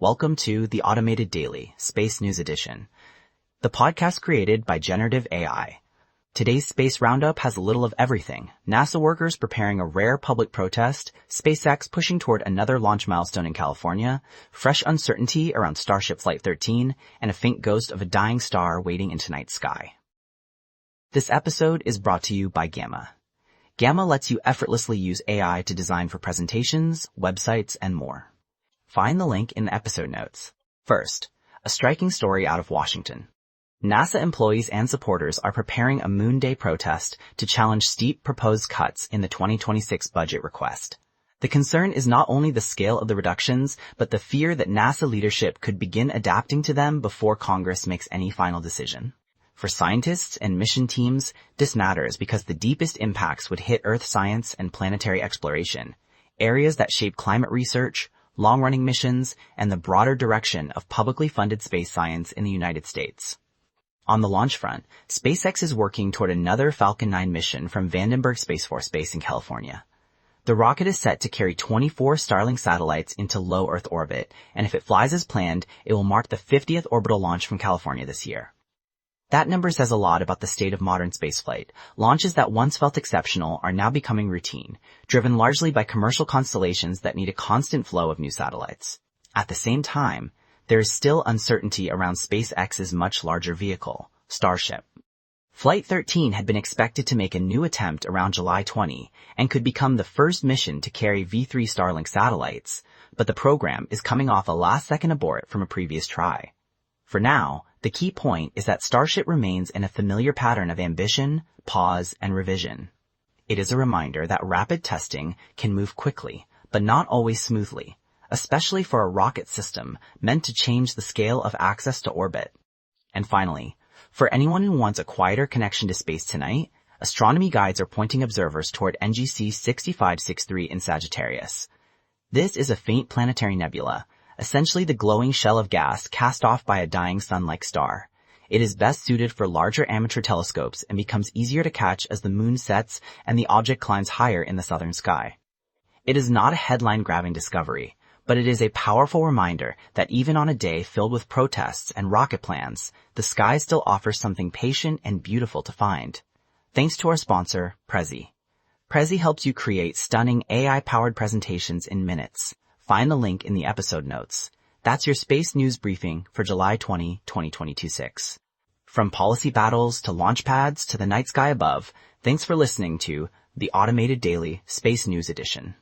Welcome to the Automated Daily, Space News Edition, the podcast created by generative AI. Today's Space Roundup has a little of everything. NASA workers preparing a rare public protest, SpaceX pushing toward another launch milestone in California, fresh uncertainty around Starship Flight 13, and a faint ghost of a dying star waiting in tonight's sky. This episode is brought to you by Gamma. Gamma lets you effortlessly use AI to design for presentations, websites, and more. Find the link in the episode notes. First, a striking story out of Washington. NASA employees and supporters are preparing a Moon Day protest to challenge steep proposed cuts in the 2026 budget request. The concern is not only the scale of the reductions, but the fear that NASA leadership could begin adapting to them before Congress makes any final decision. For scientists and mission teams, this matters because the deepest impacts would hit Earth science and planetary exploration, areas that shape climate research, long-running missions, and the broader direction of publicly funded space science in the United States. On the launch front, SpaceX is working toward another Falcon 9 mission from Vandenberg Space Force Base in California. The rocket is set to carry 24 Starlink satellites into low Earth orbit, and if it flies as planned, it will mark the 50th orbital launch from California this year. That number says a lot about the state of modern spaceflight. Launches that once felt exceptional are now becoming routine, driven largely by commercial constellations that need a constant flow of new satellites. At the same time, there is still uncertainty around SpaceX's much larger vehicle, Starship. Flight 13 had been expected to make a new attempt around July 20 and could become the first mission to carry V3 Starlink satellites, but the program is coming off a last-second abort from a previous try. For now, the key point is that Starship remains in a familiar pattern of ambition, pause, and revision. It is a reminder that rapid testing can move quickly, but not always smoothly, especially for a rocket system meant to change the scale of access to orbit. And finally, for anyone who wants a quieter connection to space tonight, astronomy guides are pointing observers toward NGC 6563 in Sagittarius. This is a faint planetary nebula, essentially the glowing shell of gas cast off by a dying sun-like star. It is best suited for larger amateur telescopes and becomes easier to catch as the moon sets and the object climbs higher in the southern sky. It is not a headline-grabbing discovery, but it is a powerful reminder that even on a day filled with protests and rocket plans, the sky still offers something patient and beautiful to find. Thanks to our sponsor, Prezi. Prezi helps you create stunning AI-powered presentations in minutes. Find the link in the episode notes. That's your space news briefing for July 20, 2022-6. From policy battles to launch pads to the night sky above, thanks for listening to the Automated Daily Space News Edition.